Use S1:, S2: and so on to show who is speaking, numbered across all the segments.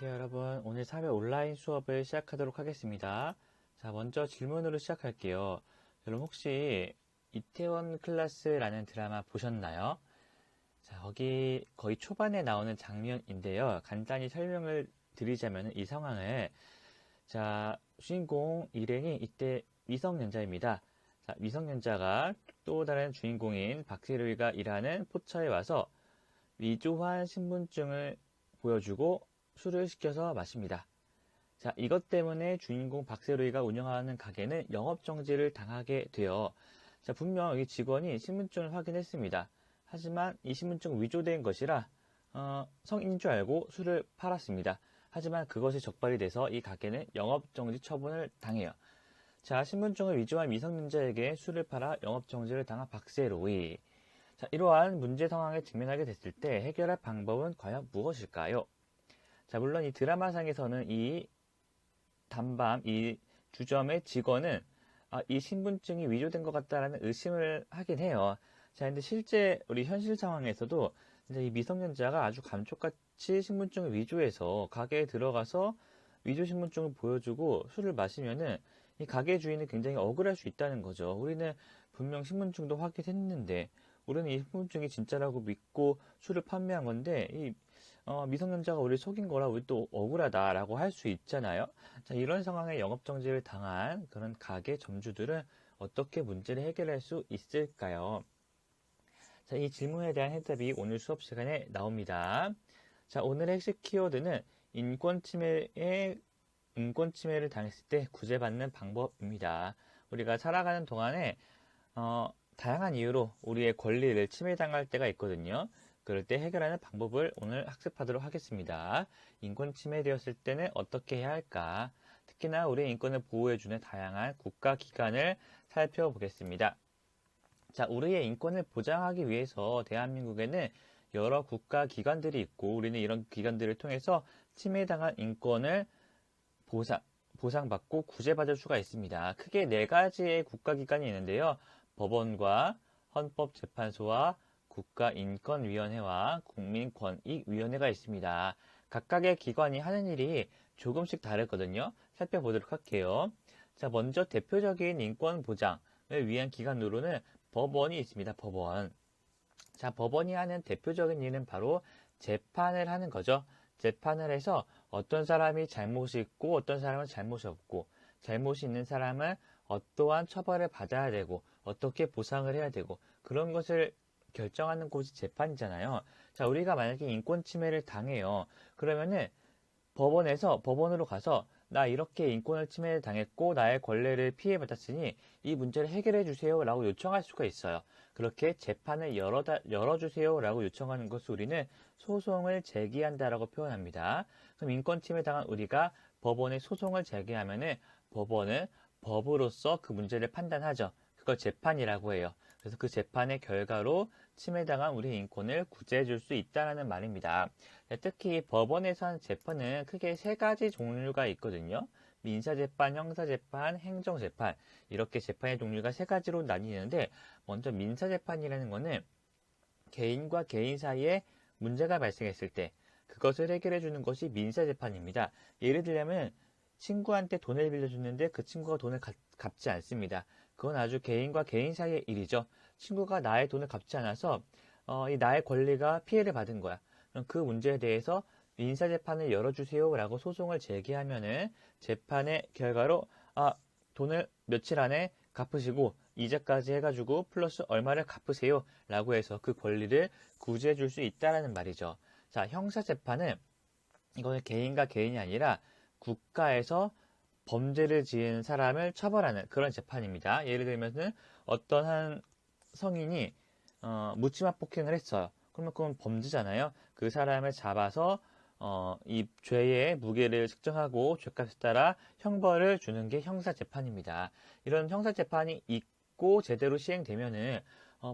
S1: 안녕하세요 여러분. 오늘 사회 온라인 수업을 시작하도록 하겠습니다. 자, 먼저 질문으로 시작할게요. 여러분 혹시 이태원 클라스라는 드라마 보셨나요? 자, 거기 거의 초반에 나오는 장면인데요. 간단히 설명을 드리자면 이 상황을, 자, 주인공 일행이 이때 미성년자입니다. 자, 미성년자가 또 다른 주인공인 박세로이가 일하는 포차에 와서 위조한 신분증을 보여주고 술을 시켜서 마십니다. 자, 이것 때문에 주인공 박세로이가 운영하는 가게는 영업정지를 당하게 돼요. 자, 분명 이 직원이 신분증을 확인했습니다. 하지만 이 신분증 위조된 것이라 성인인 줄 알고 술을 팔았습니다. 하지만 그것이 적발이 돼서 이 가게는 영업정지 처분을 당해요. 자, 신분증을 위조한 미성년자에게 술을 팔아 영업정지를 당한 박세로이. 자, 이러한 문제 상황에 직면하게 됐을 때 해결할 방법은 과연 무엇일까요? 자, 물론 이 드라마상에서는 이 단밤, 이 주점의 직원은 이 신분증이 위조된 것 같다라는 의심을 하긴 해요. 자, 근데 실제 우리 현실 상황에서도 이제 이 미성년자가 아주 감쪽같이 신분증을 위조해서 가게에 들어가서 위조 신분증을 보여주고 술을 마시면은 이 가게 주인은 굉장히 억울할 수 있다는 거죠. 우리는 분명 신분증도 확인했는데 우리는 이 신분증이 진짜라고 믿고 술을 판매한 건데 이 미성년자가 우리를 속인 거라 우리 또 억울하다라고 할 수 있잖아요. 자, 이런 상황에 영업정지를 당한 그런 가게 점주들은 어떻게 문제를 해결할 수 있을까요? 자, 이 질문에 대한 해답이 오늘 수업 시간에 나옵니다. 자, 오늘의 핵심 키워드는 인권 침해를 당했을 때 구제받는 방법입니다. 우리가 살아가는 동안에 다양한 이유로 우리의 권리를 침해당할 때가 있거든요. 그럴 때 해결하는 방법을 오늘 학습하도록 하겠습니다. 인권 침해되었을 때는 어떻게 해야 할까? 특히나 우리의 인권을 보호해주는 다양한 국가기관을 살펴보겠습니다. 자, 우리의 인권을 보장하기 위해서 대한민국에는 여러 국가기관들이 있고 우리는 이런 기관들을 통해서 침해당한 인권을 보상받고 구제받을 수가 있습니다. 크게 네 가지의 국가기관이 있는데요. 법원과 헌법재판소와 국가인권위원회와 국민권익위원회가 있습니다. 각각의 기관이 하는 일이 조금씩 다르거든요. 살펴보도록 할게요. 자, 먼저 대표적인 인권 보장을 위한 기관으로는 법원이 있습니다. 법원. 자, 법원이 하는 대표적인 일은 바로 재판을 하는 거죠. 재판을 해서 어떤 사람이 잘못이 있고 어떤 사람은 잘못이 없고 잘못이 있는 사람은 어떠한 처벌을 받아야 되고 어떻게 보상을 해야 되고 그런 것을 결정하는 곳이 재판이잖아요. 자, 우리가 만약에 인권 침해를 당해요. 그러면은 법원으로 가서 나 이렇게 인권을 침해를 당했고 나의 권리를 피해받았으니 이 문제를 해결해 주세요 라고 요청할 수가 있어요. 그렇게 재판을 열어주세요 라고 요청하는 것을 우리는 소송을 제기한다라고 표현합니다. 그럼 인권 침해 당한 우리가 법원에 소송을 제기하면은 법원은 법으로서 그 문제를 판단하죠. 그걸 재판이라고 해요. 그래서 그 재판의 결과로 침해당한 우리의 인권을 구제해 줄 수 있다는 말입니다. 특히 법원에서 하는 재판은 크게 세 가지 종류가 있거든요. 민사재판, 형사재판, 행정재판 이렇게 재판의 종류가 세 가지로 나뉘는데 먼저 민사재판이라는 거는 개인과 개인 사이에 문제가 발생했을 때 그것을 해결해 주는 것이 민사재판입니다. 예를 들자면 친구한테 돈을 빌려줬는데 그 친구가 돈을 갚지 않습니다. 그건 아주 개인과 개인 사이의 일이죠. 친구가 나의 돈을 갚지 않아서 이 나의 권리가 피해를 받은 거야. 그럼 그 문제에 대해서 민사재판을 열어주세요 라고 소송을 제기하면은 재판의 결과로 돈을 며칠 안에 갚으시고 이자까지 해가지고 플러스 얼마를 갚으세요 라고 해서 그 권리를 구제해 줄 수 있다는 말이죠. 자, 형사재판은 이거는 개인과 개인이 아니라 국가에서 범죄를 지은 사람을 처벌하는 그런 재판입니다. 예를 들면은 어떤 한 성인이 묻지마 폭행을 했어요. 그러면 그건 범죄잖아요. 그 사람을 잡아서 이 죄의 무게를 측정하고 죄값에 따라 형벌을 주는 게 형사재판입니다. 이런 형사재판이 있고 제대로 시행되면은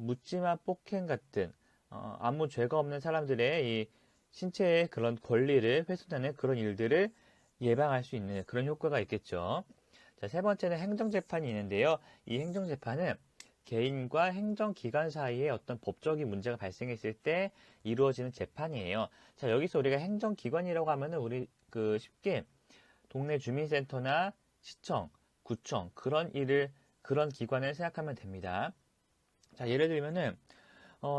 S1: 묻지마 폭행 같은 아무 죄가 없는 사람들의 이 신체의 그런 권리를 훼손하는 그런 일들을 예방할 수 있는 그런 효과가 있겠죠. 자, 세 번째는 행정재판이 있는데요. 이 행정재판은 개인과 행정기관 사이에 어떤 법적인 문제가 발생했을 때 이루어지는 재판이에요. 자, 여기서 우리가 행정기관이라고 하면은 우리 쉽게 동네 주민센터나 시청, 구청 그런 기관을 생각하면 됩니다. 자, 예를 들면은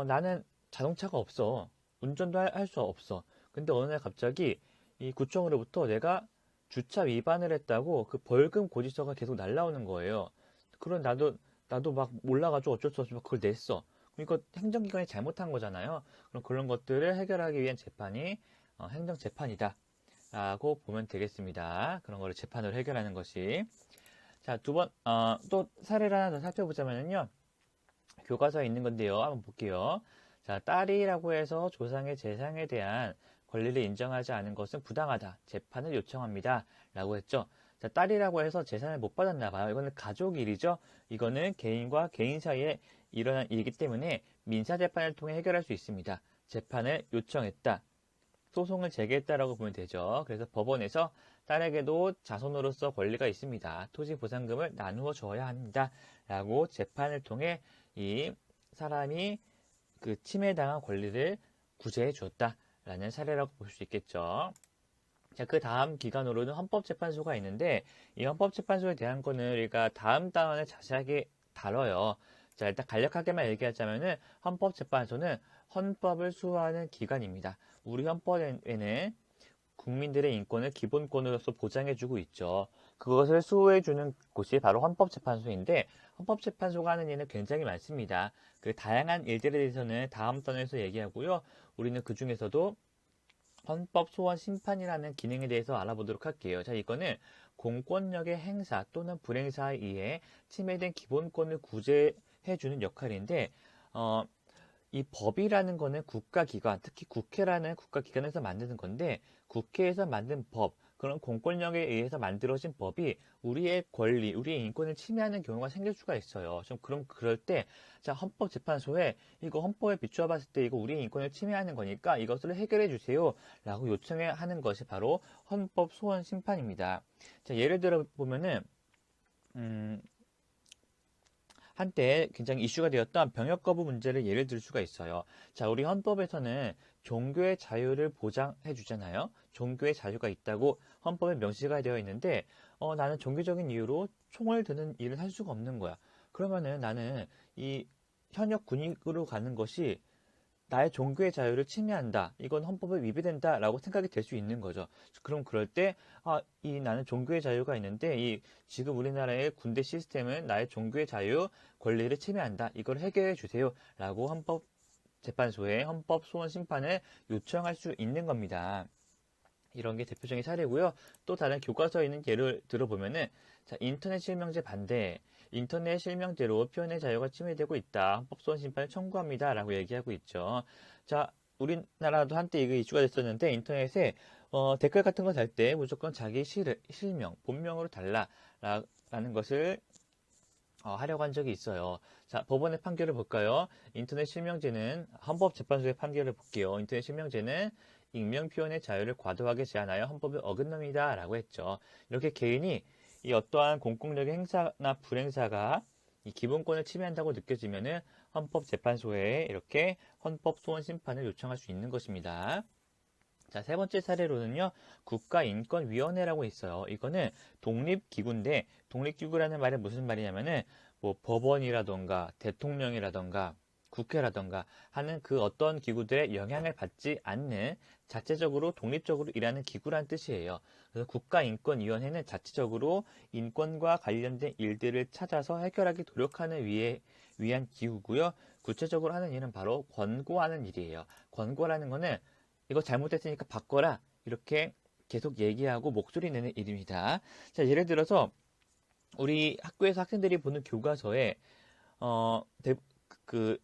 S1: 나는 자동차가 없어. 운전도 할 수 없어. 근데 어느 날 갑자기 이 구청으로부터 내가 주차 위반을 했다고 그 벌금 고지서가 계속 날라오는 거예요. 그런 나도 막 몰라가지고 어쩔 수 없이 막 그걸 냈어. 그러니까 행정기관이 잘못한 거잖아요. 그럼 그런 것들을 해결하기 위한 재판이 행정재판이다. 라고 보면 되겠습니다. 그런 거를 재판으로 해결하는 것이. 자, 또 사례를 하나 더 살펴보자면요. 교과서에 있는 건데요. 한번 볼게요. 자, 딸이라고 해서 조상의 재산에 대한 권리를 인정하지 않은 것은 부당하다. 재판을 요청합니다. 라고 했죠. 자, 딸이라고 해서 재산을 못 받았나 봐요. 이거는 가족 일이죠. 이거는 개인과 개인 사이에 일어난 일이기 때문에 민사재판을 통해 해결할 수 있습니다. 재판을 요청했다. 소송을 제기했다라고 보면 되죠. 그래서 법원에서 딸에게도 자손으로서 권리가 있습니다. 토지 보상금을 나누어 줘야 합니다. 라고 재판을 통해 이 사람이 그 침해당한 권리를 구제해 주었다라는 사례라고 볼 수 있겠죠. 자, 그 다음 기관으로는 헌법재판소가 있는데 이 헌법재판소에 대한 거는 우리가 다음 단원에 자세하게 다뤄요. 자, 일단 간략하게만 얘기하자면은 헌법재판소는 헌법을 수호하는 기관입니다. 우리 헌법에는 국민들의 인권을 기본권으로서 보장해주고 있죠. 그것을 수호해주는 곳이 바로 헌법재판소인데 헌법재판소가 하는 일은 굉장히 많습니다. 그 다양한 일들에 대해서는 다음 단에서 얘기하고요. 우리는 그 중에서도 헌법 소원 심판이라는 기능에 대해서 알아보도록 할게요. 자, 이거는 공권력의 행사 또는 불행사에 의해 침해된 기본권을 구제해주는 역할인데, 이 법이라는 거는 국가기관, 특히 국회라는 국가기관에서 만드는 건데, 국회에서 만든 법, 그런 공권력에 의해서 만들어진 법이 우리의 권리, 우리의 인권을 침해하는 경우가 생길 수가 있어요. 그럼 그럴 때, 자, 헌법재판소에 이거 헌법에 비추어 봤을 때 이거 우리의 인권을 침해하는 거니까 이것을 해결해 주세요. 라고 요청하는 것이 바로 헌법 소원 심판입니다. 자, 예를 들어 보면은, 한때 굉장히 이슈가 되었던 병역 거부 문제를 예를 들 수가 있어요. 자, 우리 헌법에서는 종교의 자유를 보장해 주잖아요. 종교의 자유가 있다고 헌법에 명시가 되어 있는데, 나는 종교적인 이유로 총을 드는 일을 할 수가 없는 거야. 그러면은 나는 이 현역 군인으로 가는 것이 나의 종교의 자유를 침해한다. 이건 헌법에 위배된다라고 생각이 될 수 있는 거죠. 그럼 그럴 때, 나는 종교의 자유가 있는데, 지금 우리나라의 군대 시스템은 나의 종교의 자유, 권리를 침해한다. 이걸 해결해 주세요. 라고 헌법재판소에 헌법 소원 심판을 요청할 수 있는 겁니다. 이런 게 대표적인 사례고요. 또 다른 교과서에 있는 예를 들어보면은, 자, 인터넷 실명제 반대. 인터넷 실명제로 표현의 자유가 침해되고 있다. 헌법소원 심판을 청구합니다. 라고 얘기하고 있죠. 자, 우리나라도 한때 이게 이슈가 됐었는데 인터넷에 댓글 같은 거 달 때 무조건 자기 실명, 본명으로 달라. 라는 것을 하려고 한 적이 있어요. 자, 법원의 판결을 볼까요? 인터넷 실명제는 헌법재판소의 판결을 볼게요. 인터넷 실명제는 익명 표현의 자유를 과도하게 제한하여 헌법을 어긋납니다. 라고 했죠. 이렇게 개인이 이 어떠한 공권력의 행사나 불행사가 이 기본권을 침해한다고 느껴지면은 헌법재판소에 이렇게 헌법소원 심판을 요청할 수 있는 것입니다. 자, 세 번째 사례로는요, 국가인권위원회라고 있어요. 이거는 독립기구인데, 독립기구라는 말은 무슨 말이냐면은, 뭐, 법원이라던가, 대통령이라던가, 국회라던가 하는 그 어떤 기구들의 영향을 받지 않는 자체적으로 독립적으로 일하는 기구란 뜻이에요. 그래서 국가인권위원회는 자체적으로 인권과 관련된 일들을 찾아서 해결하기 노력하는 위한 기구고요. 구체적으로 하는 일은 바로 권고하는 일이에요. 권고라는 거는 이거 잘못했으니까 바꿔라. 이렇게 계속 얘기하고 목소리 내는 일입니다. 자, 예를 들어서 우리 학교에서 학생들이 보는 교과서에 그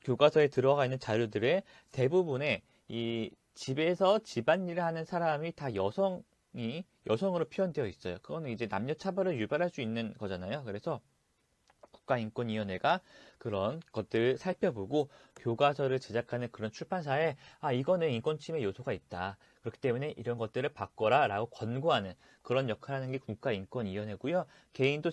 S1: 교과서에 들어가 있는 자료들의 대부분의 이 집에서 집안일을 하는 사람이 다 여성으로 표현되어 있어요. 그거는 이제 남녀 차별을 유발할 수 있는 거잖아요. 그래서 국가인권위원회가 그런 것들을 살펴보고 교과서를 제작하는 그런 출판사에 이거는 인권침해 요소가 있다. 그렇기 때문에 이런 것들을 바꿔라 라고 권고하는 그런 역할을 하는 게 국가인권위원회고요. 개인도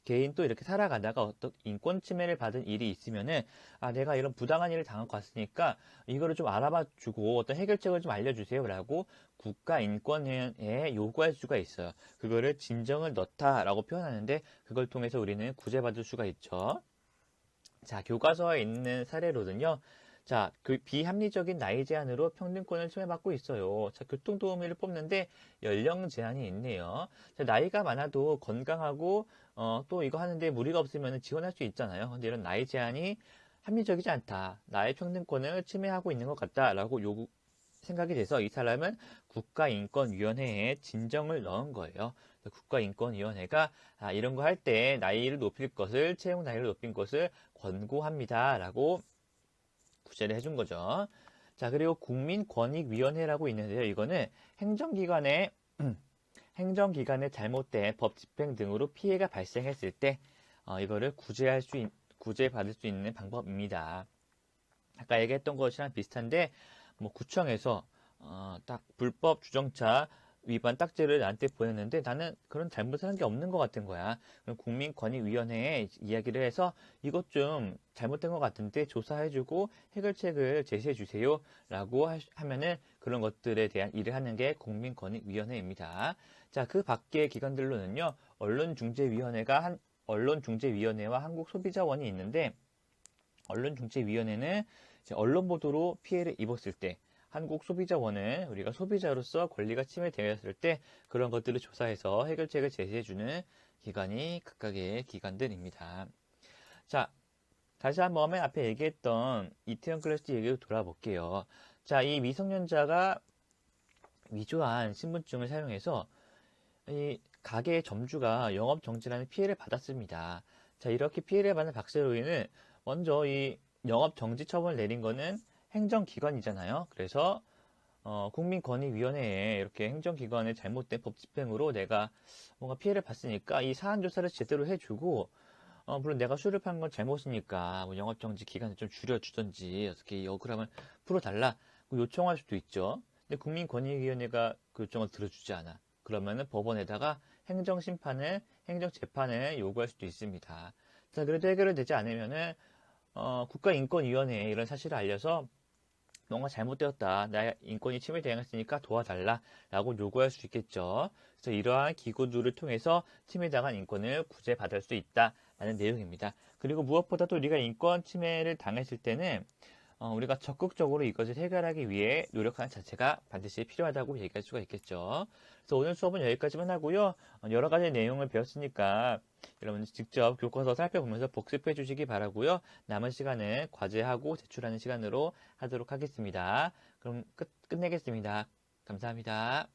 S1: 개인 또 이렇게 살아가다가 어떤 인권 침해를 받은 일이 있으면은, 아, 내가 이런 부당한 일을 당하고 왔으니까 이거를 좀 알아봐 주고 어떤 해결책을 좀 알려주세요라고 국가인권위원회에 요구할 수가 있어요. 그거를 진정을 넣다라고 표현하는데, 그걸 통해서 우리는 구제받을 수가 있죠. 자, 교과서에 있는 사례로는요. 자, 그 비합리적인 나이 제한으로 평등권을 침해받고 있어요. 자, 교통도우미를 뽑는데 연령 제한이 있네요. 자, 나이가 많아도 건강하고 또 이거 하는데 무리가 없으면 지원할 수 있잖아요. 근데 이런 나이 제한이 합리적이지 않다. 나의 평등권을 침해하고 있는 것 같다라고 생각이 돼서 이 사람은 국가인권위원회에 진정을 넣은 거예요. 국가인권위원회가 이런 거 할 때 나이를 높일 것을, 채용 나이를 높인 것을 권고합니다. 라고 구제를 해준 거죠. 자, 그리고 국민권익위원회라고 있는데요. 이거는 행정기관의 잘못된 법 집행 등으로 피해가 발생했을 때, 이거를 구제받을 수 있는 방법입니다. 아까 얘기했던 것이랑 비슷한데, 뭐 구청에서 딱 불법 주정차 위반 딱지를 나한테 보냈는데 나는 그런 잘못을 한 게 없는 것 같은 거야. 그럼 국민권익위원회에 이야기를 해서 이것 좀 잘못된 것 같은데 조사해주고 해결책을 제시해 주세요 라고 하면은 그런 것들에 대한 일을 하는 게 국민권익위원회입니다. 자, 그 밖의 기관들로는요, 언론중재위원회와 한국소비자원이 있는데, 언론중재위원회는 언론 보도로 피해를 입었을 때, 한국소비자원은 우리가 소비자로서 권리가 침해되었을 때 그런 것들을 조사해서 해결책을 제시해주는 기관이 각각의 기관들입니다. 자, 다시 한번 맨 앞에 얘기했던 이태원 클래스 얘기로 돌아볼게요. 자, 이 미성년자가 위조한 신분증을 사용해서 이 가게의 점주가 영업 정지라는 피해를 받았습니다. 자, 이렇게 피해를 받은 박세로이는 먼저 이 영업 정지 처분을 내린 거는 행정기관이잖아요. 그래서 국민권익위원회에 이렇게 행정기관의 잘못된 법 집행으로 내가 뭔가 피해를 봤으니까 이 사안 조사를 제대로 해주고, 물론 내가 술을 판 건 잘못이니까 뭐 영업정지 기간을 좀 줄여주든지 어떻게 이 억울함을 풀어달라 요청할 수도 있죠. 근데 국민권익위원회가 그 요청을 들어주지 않아. 그러면은 법원에다가 행정재판을 요구할 수도 있습니다. 자, 그래도 해결이 되지 않으면은 국가인권위원회에 이런 사실을 알려서 뭔가 잘못되었다. 나의 인권이 침해당했으니까 도와달라. 라고 요구할 수 있겠죠. 그래서 이러한 기구들을 통해서 침해당한 인권을 구제받을 수 있다. 라는 내용입니다. 그리고 무엇보다도 우리가 인권 침해를 당했을 때는 우리가 적극적으로 이것을 해결하기 위해 노력하는 자체가 반드시 필요하다고 얘기할 수가 있겠죠. 그래서 오늘 수업은 여기까지만 하고요. 여러 가지 내용을 배웠으니까 여러분 직접 교과서 살펴보면서 복습해 주시기 바라고요. 남은 시간은 과제하고 제출하는 시간으로 하도록 하겠습니다. 그럼 끝내겠습니다. 감사합니다.